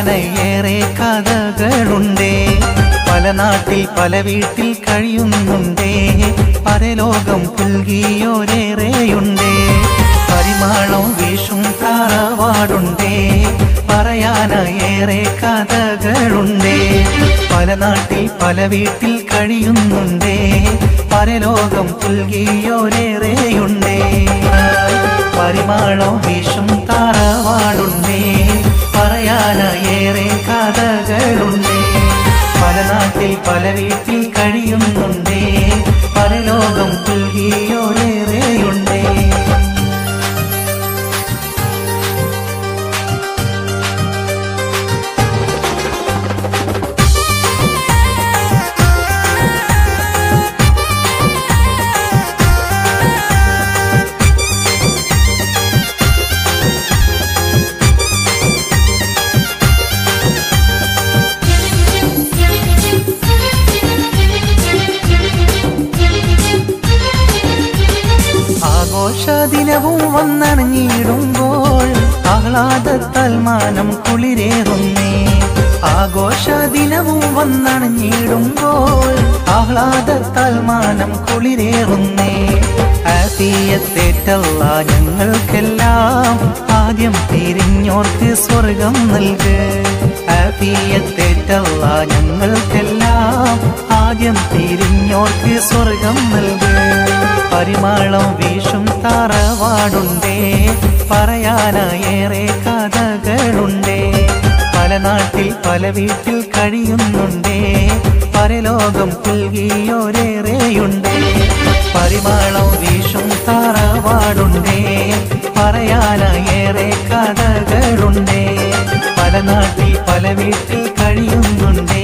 പറയാനേറെ കഥകളുണ്ടേ. പല നാട്ടിൽ പല വീട്ടിൽ കഴിയുന്നുണ്ടേ. പരലോകം പുൽകിയോരേറെയുണ്ടേ. പരിമാണം വീശും തറവാടുണ്ടേ. പറയാനേറെ കഥകളുണ്ടേ. പല നാട്ടിൽ പല വീട്ടിൽ കഴിയുന്നുണ്ടേ. പരലോകം പുൽകിയോരേറെയുണ്ടേ. പരിമാണം വീശും തറവാടുണ്ടേ. പറയാനേറെ കഥകളുണ്ടേ. പല നാട്ടിൽ പല വീട്ടിൽ കഴിയുന്നുണ്ടേ. പരലോകം പുൽകിയോരേറെയുണ്ടേ. ആഘോഷദിനവും വന്നണഞ്ഞിടുമ്പോൾ ആഹ്ലാദത്താൽ മാനം കുളിരേറുന്നേ. ആഘോഷദിനവും വന്നണഞ്ഞിടുമ്പോൾ ആഹ്ലാദത്താൽ മാനം കുളിരേറുന്നേ. ആഫിയത്തേറ്റല്ല ഞങ്ങൾക്കെല്ലാം ആദ്യം തിരിഞ്ഞോർക്ക് സ്വർഗം നൽക്. ആഫിയത്തേറ്റല്ല ഞങ്ങൾക്കെല്ലാം ആദ്യം തിരിഞ്ഞോർക്ക് സ്വർഗം നൽക്. പരിമളം വീശും തറവാടുണ്ടേ. പറയാനേറെ കഥകളുണ്ടേ. പല നാട്ടിൽ പല വീട്ടിൽ കഴിയുന്നുണ്ടേ. പരലോകം പുൽകിയോരേറെയുണ്ടേ. പരിമളം വീശും തറവാടുണ്ടേ. പറയാനേറെ കഥകളുണ്ടേ. പല നാട്ടിൽ പല വീട്ടിൽ കഴിയുന്നുണ്ടേ.